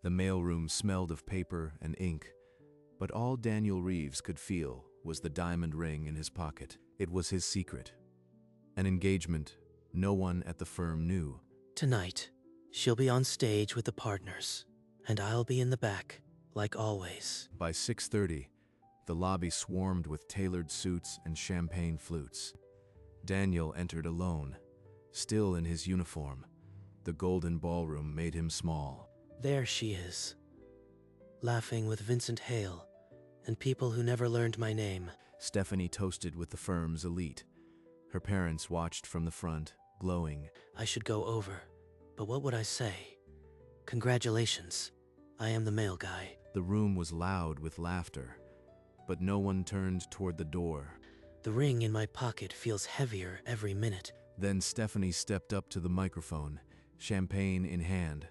The mailroom smelled of paper and ink, but all Daniel Reeves could feel was the diamond ring in his pocket. It was his secret. An engagement no one at the firm knew. Tonight, she'll be on stage with the partners, and I'll be in the back, like always. By 6:30, the lobby swarmed with tailored suits and champagne flutes. Daniel entered alone, still in his uniform. The golden ballroom made him small. There she is, laughing with Vincent Hale and people who never learned my name. Stephanie toasted with the firm's elite. Her parents watched from the front, glowing. I should go over, but what would I say? Congratulations, I am the mail guy. The room was loud with laughter, but no one turned toward the door. The ring in my pocket feels heavier every minute. Then Stephanie stepped up to the microphone, champagne in hand,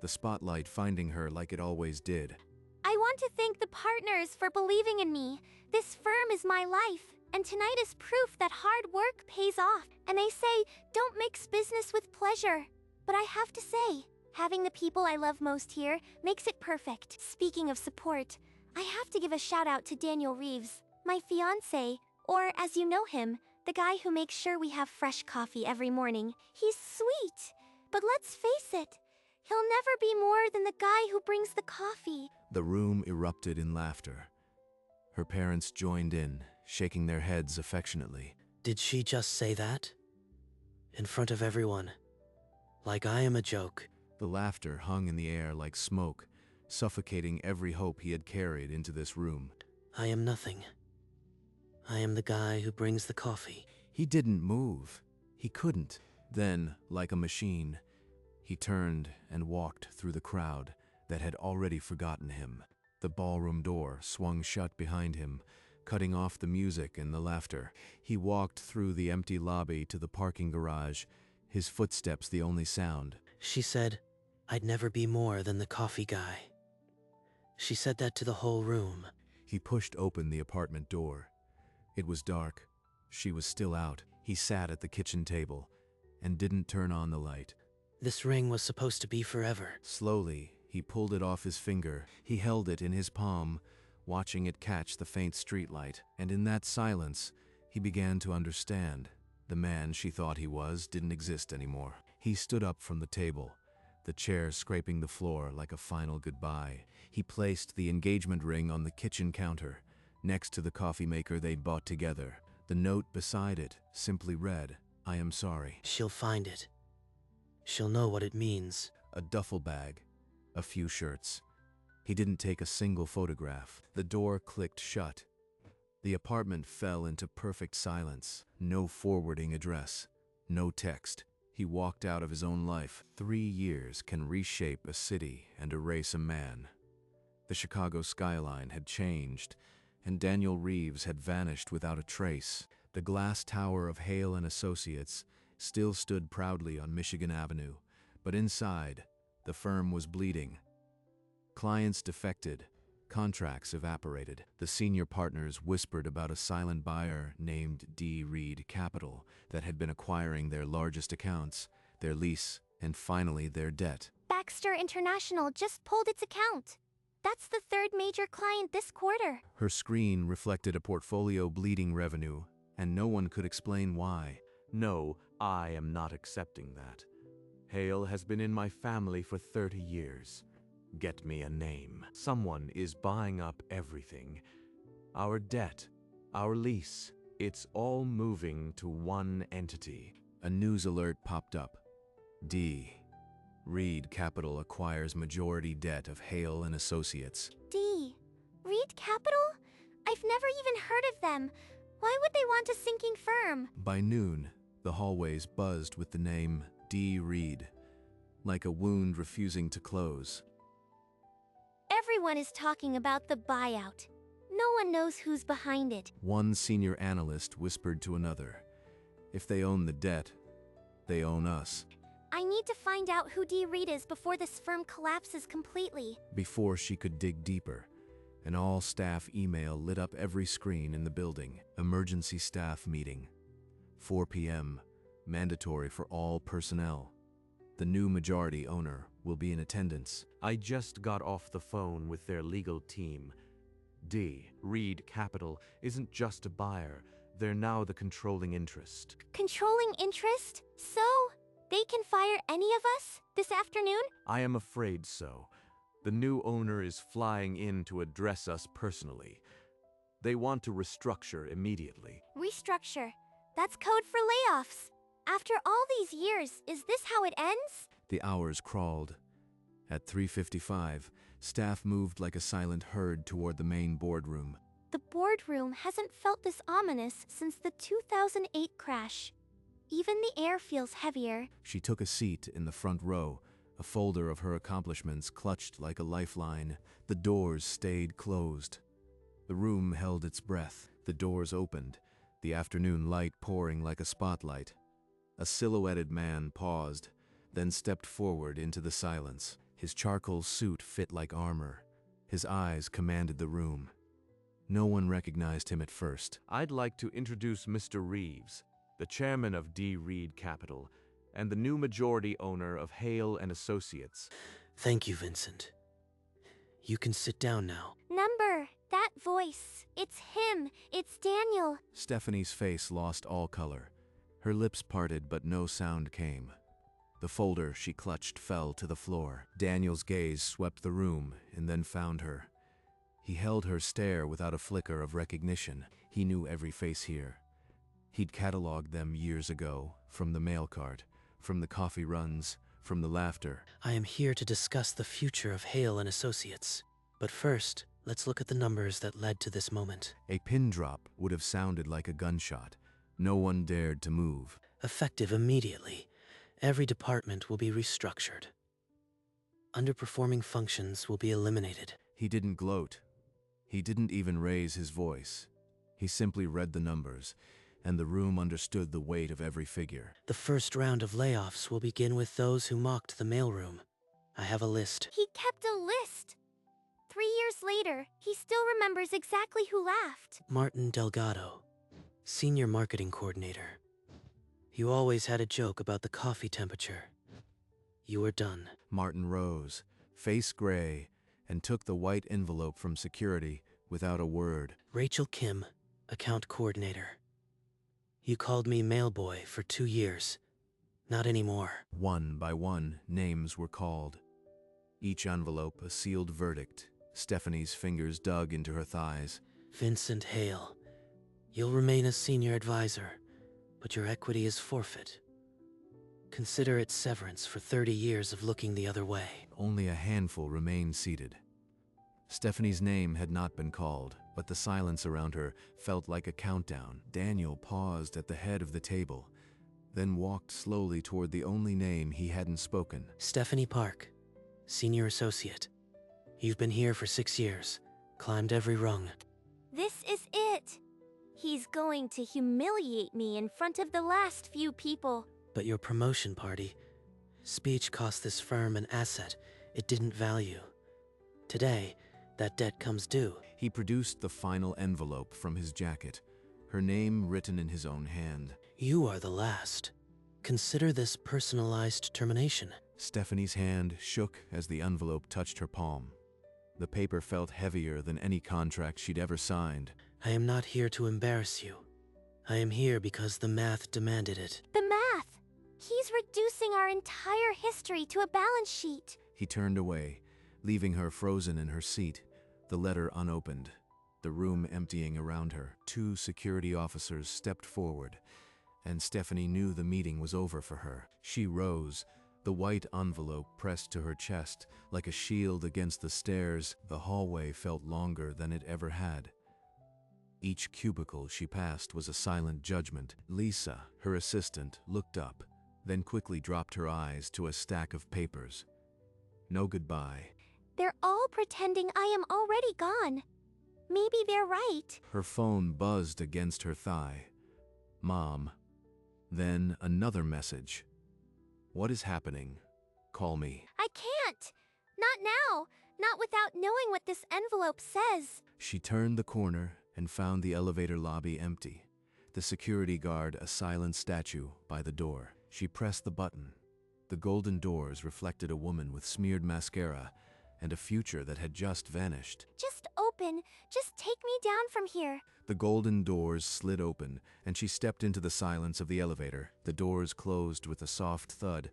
the spotlight finding her like it always did. I want to thank the partners for believing in me. This firm is my life, and tonight is proof that hard work pays off. And they say, don't mix business with pleasure. But I have to say, having the people I love most here makes it perfect. Speaking of support, I have to give a shout out to Daniel Reeves, my fiancé, or as you know him, the guy who makes sure we have fresh coffee every morning. He's sweet, but let's face it, he'll never be more than the guy who brings the coffee. The room erupted in laughter. Her parents joined in, shaking their heads affectionately. Did she just say that? In front of everyone? Like I am a joke. The laughter hung in the air like smoke, suffocating every hope he had carried into this room. I am nothing. I am the guy who brings the coffee. He didn't move. He couldn't. Then, like a machine, he turned and walked through the crowd that had already forgotten him. The ballroom door swung shut behind him, cutting off the music and the laughter. He walked through the empty lobby to the parking garage, his footsteps the only sound. She said, I'd never be more than the coffee guy. She said that to the whole room. He pushed open the apartment door. It was dark. She was still out. He sat at the kitchen table and didn't turn on the light. This ring was supposed to be forever. Slowly, he pulled it off his finger. He held it in his palm, watching it catch the faint streetlight. And in that silence, he began to understand. The man she thought he was didn't exist anymore. He stood up from the table, the chair scraping the floor like a final goodbye. He placed the engagement ring on the kitchen counter, next to the coffee maker they'd bought together. The note beside it simply read, I am sorry. She'll find it. She'll know what it means. A duffel bag, a few shirts. He didn't take a single photograph. The door clicked shut. The apartment fell into perfect silence. No forwarding address, no text. He walked out of his own life. 3 years can reshape a city and erase a man. The Chicago skyline had changed, and Daniel Reeves had vanished without a trace. The glass tower of Hale and Associates still stood proudly on Michigan Avenue, but inside, the firm was bleeding. Clients defected, contracts evaporated. The senior partners whispered about a silent buyer named D. Reed Capital that had been acquiring their largest accounts, their lease, and finally their debt. Baxter International just pulled its account. That's the third major client this quarter. Her screen reflected a portfolio bleeding revenue, and no one could explain why. No, I am not accepting that. Hale has been in my family for 30 years. Get me a name. Someone is buying up everything. Our debt, our lease, it's all moving to one entity. A news alert popped up. D. Reed Capital acquires majority debt of Hale and Associates. D. Reed Capital? I've never even heard of them. Why would they want a sinking firm? By noon, the hallways buzzed with the name D. Reed, like a wound refusing to close. Everyone is talking about the buyout. No one knows who's behind it. One senior analyst whispered to another, if they own the debt, they own us. I need to find out who D. Reed is before this firm collapses completely. Before she could dig deeper, an all-staff email lit up every screen in the building. Emergency staff meeting. 4 p.m. Mandatory for all personnel. The new majority owner will be in attendance. I just got off the phone with their legal team. D. Reed Capital isn't just a buyer, they're now the controlling interest. Controlling interest? So, they can fire any of us this afternoon? I am afraid so. The new owner is flying in to address us personally. They want to restructure immediately. Restructure. That's code for layoffs. After all these years, is this how it ends? The hours crawled. At 3:55, staff moved like a silent herd toward the main boardroom. The boardroom hasn't felt this ominous since the 2008 crash. Even the air feels heavier. She took a seat in the front row, a folder of her accomplishments clutched like a lifeline. The doors stayed closed. The room held its breath. The doors opened, the afternoon light pouring like a spotlight. A silhouetted man paused, then stepped forward into the silence. His charcoal suit fit like armor. His eyes commanded the room. No one recognized him at first. I'd like to introduce Mr. Reeves, the chairman of D. Reed Capital, and the new majority owner of Hale and Associates. Thank you, Vincent. You can sit down now. Number, that voice. It's him. It's Daniel. Stephanie's face lost all color. Her lips parted, but no sound came. The folder she clutched fell to the floor. Daniel's gaze swept the room and then found her. He held her stare without a flicker of recognition. He knew every face here. He'd cataloged them years ago, from the mail cart, from the coffee runs, from the laughter. I am here to discuss the future of Hale and Associates. But first, let's look at the numbers that led to this moment. A pin drop would have sounded like a gunshot. No one dared to move. Effective immediately, every department will be restructured. Underperforming functions will be eliminated. He didn't gloat. He didn't even raise his voice. He simply read the numbers, and the room understood the weight of every figure. The first round of layoffs will begin with those who mocked the mailroom. I have a list. He kept a list. 3 years later, he still remembers exactly who laughed. Martin Delgado, Senior Marketing Coordinator. You always had a joke about the coffee temperature. You were done. Martin rose, face gray, and took the white envelope from security without a word. Rachel Kim, Account Coordinator. You called me mailboy for 2 years. Not anymore. One by one, names were called. Each envelope a sealed verdict. Stephanie's fingers dug into her thighs. Vincent Hale. You'll remain a senior advisor, but your equity is forfeit. Consider it severance for 30 years of looking the other way. Only a handful remained seated. Stephanie's name had not been called, but the silence around her felt like a countdown. Daniel paused at the head of the table, then walked slowly toward the only name he hadn't spoken. Stephanie Park, Senior Associate. You've been here for 6 years, climbed every rung. This is it. He's going to humiliate me in front of the last few people. But your promotion party, speech cost this firm an asset it didn't value. Today, that debt comes due. He produced the final envelope from his jacket, her name written in his own hand. You are the last. Consider this personalized termination. Stephanie's hand shook as the envelope touched her palm. The paper felt heavier than any contract she'd ever signed. I am not here to embarrass you. I am here because the math demanded it. The math! He's reducing our entire history to a balance sheet. He turned away, leaving her frozen in her seat, the letter unopened, the room emptying around her. 2 security officers stepped forward, and Stephanie knew the meeting was over for her. She rose, the white envelope pressed to her chest like a shield against the stairs. The hallway felt longer than it ever had. Each cubicle she passed was a silent judgment. Lisa, her assistant, looked up, then quickly dropped her eyes to a stack of papers. No goodbye. They're all pretending I am already gone. Maybe they're right. Her phone buzzed against her thigh. Mom. Then another message. What is happening? Call me. I can't. Not now. Not without knowing what this envelope says. She turned the corner and found the elevator lobby empty, the security guard a silent statue by the door. She pressed the button. The golden doors reflected a woman with smeared mascara and a future that had just vanished. Just open. Just take me down from here. The golden doors slid open, and she stepped into the silence of the elevator. The doors closed with a soft thud,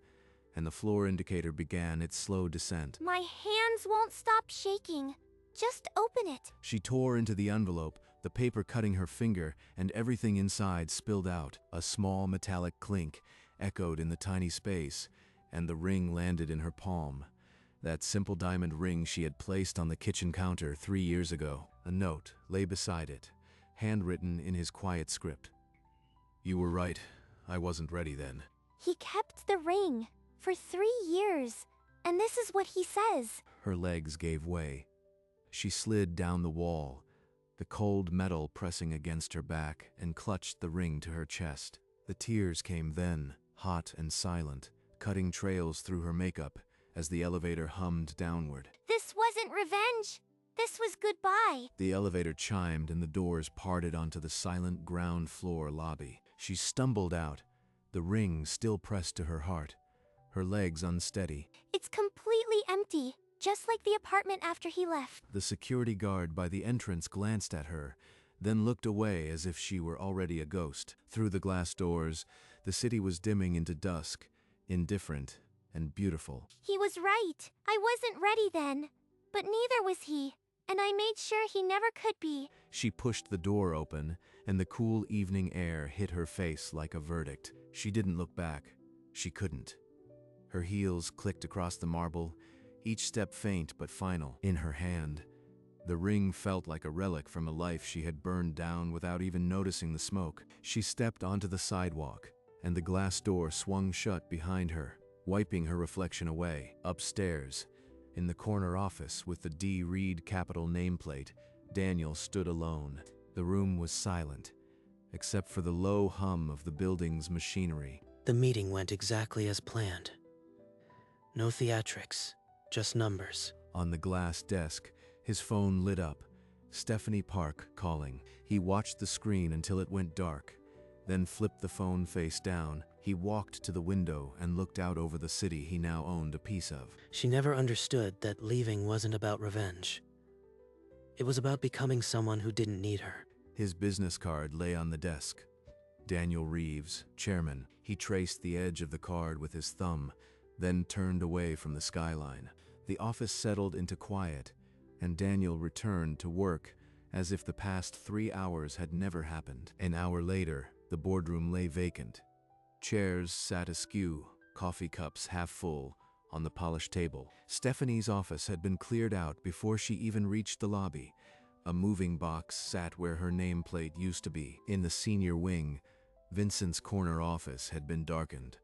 and the floor indicator began its slow descent. My hands won't stop shaking. Just open it. She tore into the envelope, the paper cutting her finger, and everything inside spilled out. A small metallic clink echoed in the tiny space, and the ring landed in her palm. That simple diamond ring she had placed on the kitchen counter 3 years ago. A note lay beside it, handwritten in his quiet script. You were right. I wasn't ready then. He kept the ring for 3 years, and this is what he says. Her legs gave way. She slid down the wall, the cold metal pressing against her back, and clutched the ring to her chest. The tears came then, hot and silent, cutting trails through her makeup as the elevator hummed downward. This wasn't revenge. This was goodbye. The elevator chimed and the doors parted onto the silent ground floor lobby. She stumbled out, the ring still pressed to her heart, her legs unsteady. It's completely empty, just like the apartment after he left. The security guard by the entrance glanced at her, then looked away as if she were already a ghost. Through the glass doors, the city was dimming into dusk, indifferent and beautiful. He was right. I wasn't ready then. But neither was he. And I made sure he never could be. She pushed the door open, and the cool evening air hit her face like a verdict. She didn't look back. She couldn't. Her heels clicked across the marble, each step faint but final. In her hand, the ring felt like a relic from a life she had burned down without even noticing the smoke. She stepped onto the sidewalk, and the glass door swung shut behind her, wiping her reflection away. Upstairs, in the corner office with the D. Reed Capital nameplate, Daniel stood alone. The room was silent, except for the low hum of the building's machinery. The meeting went exactly as planned. No theatrics, just numbers. On the glass desk, his phone lit up. Stephanie Park calling. He watched the screen until it went dark, then flipped the phone face down. He walked to the window and looked out over the city he now owned a piece of. She never understood that leaving wasn't about revenge. It was about becoming someone who didn't need her. His business card lay on the desk. Daniel Reeves, chairman. He traced the edge of the card with his thumb, then turned away from the skyline. The office settled into quiet, and Daniel returned to work as if the past 3 hours had never happened. An hour later, the boardroom lay vacant. Chairs sat askew, coffee cups half full, on the polished table. Stephanie's office had been cleared out before she even reached the lobby. A moving box sat where her nameplate used to be. In the senior wing, Vincent's corner office had been darkened.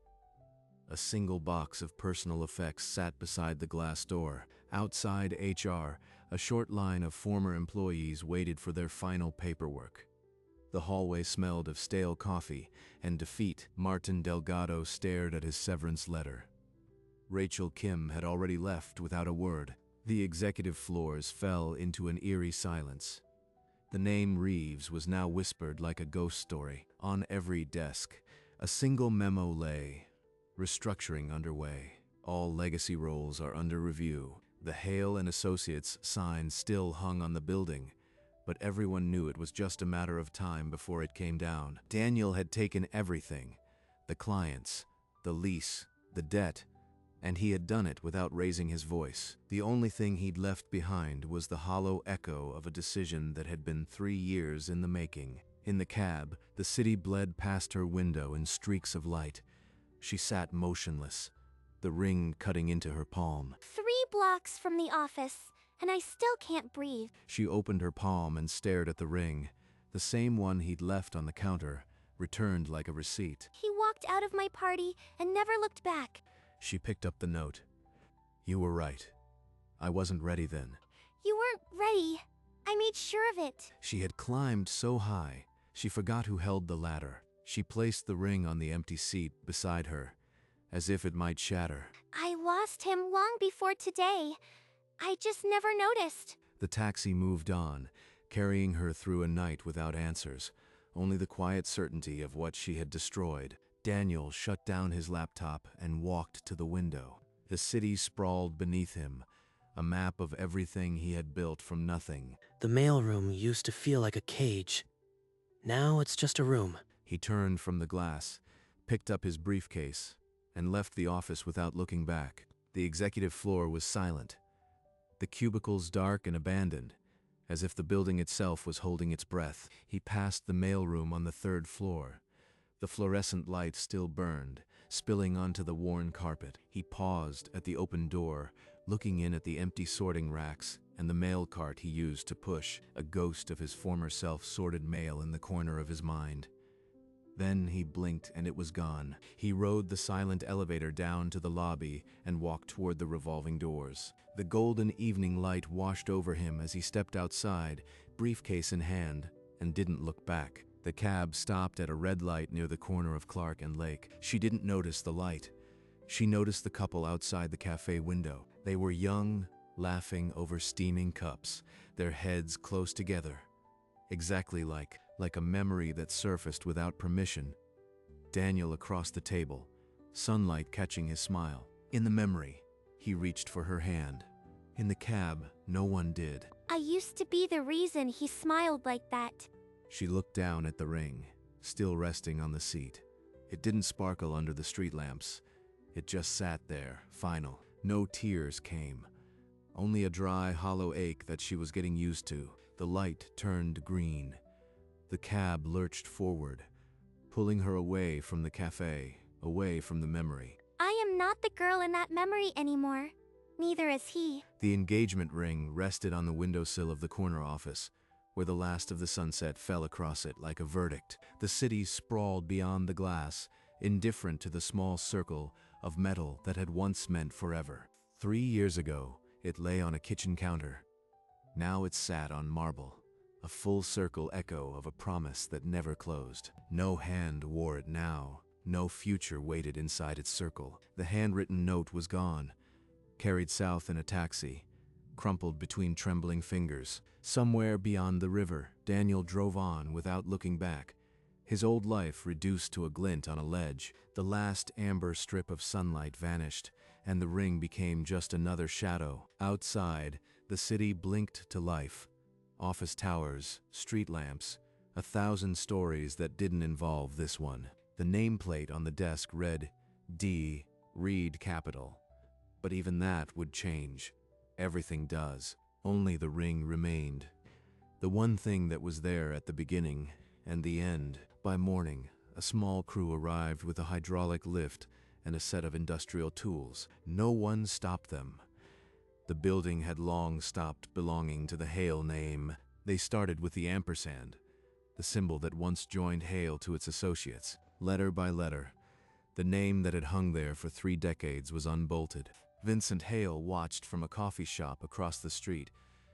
A single box of personal effects sat beside the glass door. Outside HR, a short line of former employees waited for their final paperwork. The hallway smelled of stale coffee and defeat. Martin Delgado stared at his severance letter. Rachel Kim had already left without a word. The executive floors fell into an eerie silence. The name Reeves was now whispered like a ghost story. On every desk, a single memo lay. Restructuring underway. All legacy roles are under review. The Hale and Associates sign still hung on the building, but everyone knew it was just a matter of time before it came down. Daniel had taken everything, the clients, the lease, the debt, and he had done it without raising his voice. The only thing he'd left behind was the hollow echo of a decision that had been 3 years in the making. In the cab, the city bled past her window in streaks of light. She sat motionless, the ring cutting into her palm. 3 blocks from the office, and I still can't breathe. She opened her palm and stared at the ring, the same one he'd left on the counter, returned like a receipt. He walked out of my party and never looked back. She picked up the note. You were right. I wasn't ready then. You weren't ready. I made sure of it. She had climbed so high, she forgot who held the ladder. She placed the ring on the empty seat beside her, as if it might shatter. I lost him long before today. I just never noticed. The taxi moved on, carrying her through a night without answers, only the quiet certainty of what she had destroyed. Daniel shut down his laptop and walked to the window. The city sprawled beneath him, a map of everything he had built from nothing. The mailroom used to feel like a cage. Now it's just a room. He turned from the glass, picked up his briefcase, and left the office without looking back. The executive floor was silent, the cubicles dark and abandoned, as if the building itself was holding its breath. He passed the mailroom on the 3rd floor. The fluorescent light still burned, spilling onto the worn carpet. He paused at the open door, looking in at the empty sorting racks and the mail cart he used to push. A ghost of his former self sorted mail in the corner of his mind. Then he blinked and it was gone. He rode the silent elevator down to the lobby and walked toward the revolving doors. The golden evening light washed over him as he stepped outside, briefcase in hand, and didn't look back. The cab stopped at a red light near the corner of Clark and Lake. She didn't notice the light. She noticed the couple outside the cafe window. They were young, laughing over steaming cups, their heads close together. Exactly like a memory that surfaced without permission. Daniel across the table, sunlight catching his smile. In the memory, he reached for her hand. In the cab, no one did. I used to be the reason he smiled like that. She looked down at the ring, still resting on the seat. It didn't sparkle under the street lamps. It just sat there, final. No tears came. Only a dry, hollow ache that she was getting used to. The light turned green. The cab lurched forward, pulling her away from the cafe, away from the memory. I am not the girl in that memory anymore. Neither is he. The engagement ring rested on the windowsill of the corner office, where the last of the sunset fell across it like a verdict. The city sprawled beyond the glass, indifferent to the small circle of metal that had once meant forever. 3 years ago, it lay on a kitchen counter. Now it sat on marble, a full-circle echo of a promise that never closed. No hand wore it now. No future waited inside its circle. The handwritten note was gone, carried south in a taxi, crumpled between trembling fingers. Somewhere beyond the river, Daniel drove on without looking back, his old life reduced to a glint on a ledge. The last amber strip of sunlight vanished, and the ring became just another shadow. Outside, the city blinked to life. Office towers, street lamps, 1,000 stories that didn't involve this one. The nameplate on the desk read, D. Reed Capital. But even that would change. Everything does. Only the ring remained. The one thing that was there at the beginning and the end. By morning, a small crew arrived with a hydraulic lift and a set of industrial tools. No one stopped them. The building had long stopped belonging to the Hale name. They started with the ampersand, the symbol that once joined Hale to its associates. Letter by letter, the name that had hung there for 3 decades was unbolted. Vincent Hale watched from a coffee shop across the street,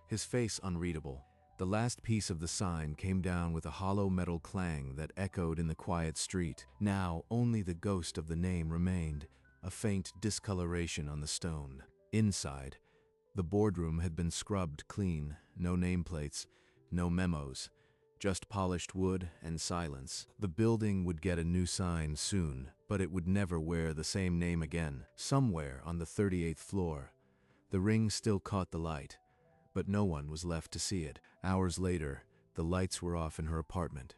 his face unreadable. The last piece of the sign came down with a hollow metal clang that echoed in the quiet street. Now only the ghost of the name remained, a faint discoloration on the stone. Inside, the boardroom had been scrubbed clean, no nameplates, no memos, just polished wood and silence. The building would get a new sign soon, but it would never wear the same name again. Somewhere on the 38th floor, the ring still caught the light, but no one was left to see it. Hours later, the lights were off in her apartment.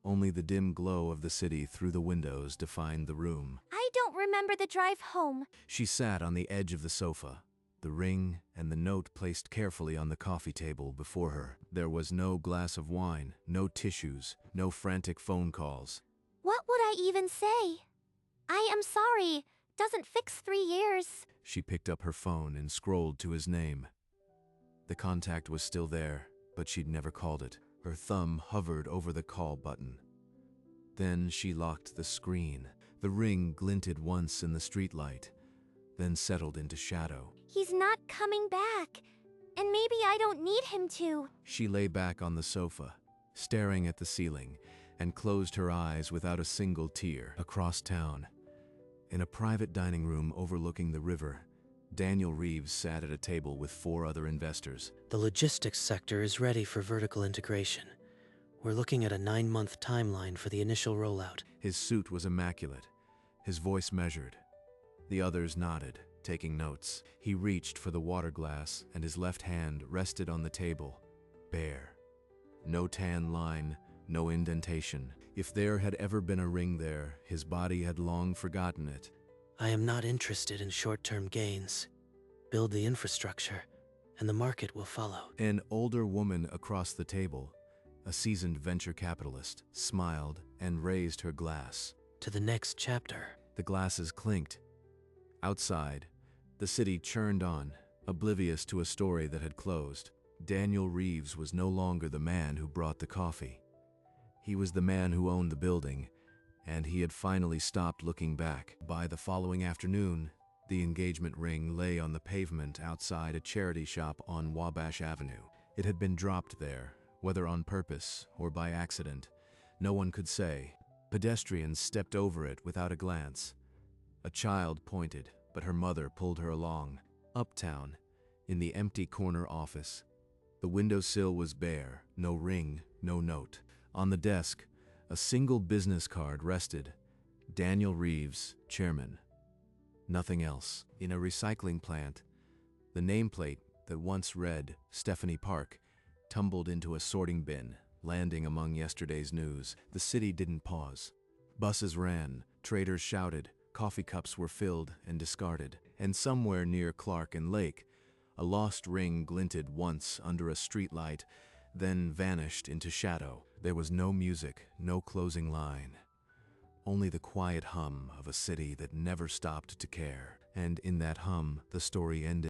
Only the dim glow of the city through the windows defined the room. I don't remember the drive home. She sat on the edge of the sofa, the ring and the note placed carefully on the coffee table before her. There was no glass of wine, no tissues, no frantic phone calls. What would I even say? I am sorry. Doesn't fix 3 years. She picked up her phone and scrolled to his name. The contact was still there, but she'd never called it. Her thumb hovered over the call button. Then she locked the screen. The ring glinted once in the streetlight, then settled into shadow. He's not coming back. And maybe I don't need him to. She lay back on the sofa, staring at the ceiling, and closed her eyes without a single tear. Across town, in a private dining room overlooking the river, Daniel Reeves sat at a table with 4 other investors. The logistics sector is ready for vertical integration. We're looking at a 9-month timeline for the initial rollout. His suit was immaculate, his voice measured. The others nodded, taking notes. He reached for the water glass, and his left hand rested on the table, bare. No tan line, no indentation. If there had ever been a ring there, his body had long forgotten it. I am not interested in short-term gains. Build the infrastructure, and the market will follow. An older woman across the table, a seasoned venture capitalist, smiled and raised her glass. To the next chapter. The glasses clinked. Outside, the city churned on, oblivious to a story that had closed. Daniel Reeves was no longer the man who brought the coffee. He was the man who owned the building, and he had finally stopped looking back. By the following afternoon, the engagement ring lay on the pavement outside a charity shop on Wabash Avenue. It had been dropped there, whether on purpose or by accident. No one could say. Pedestrians stepped over it without a glance. A child pointed, but her mother pulled her along. Uptown, in the empty corner office, the windowsill was bare, no ring, no note. On the desk, a single business card rested. Daniel Reeves, chairman. Nothing else. In a recycling plant, the nameplate that once read Stephanie Park tumbled into a sorting bin, landing among yesterday's news. The city didn't pause. Buses ran, traders shouted, coffee cups were filled and discarded. And somewhere near Clark and Lake, a lost ring glinted once under a streetlight, then vanished into shadow. There was no music, no closing line. Only the quiet hum of a city that never stopped to care. And in that hum, the story ended.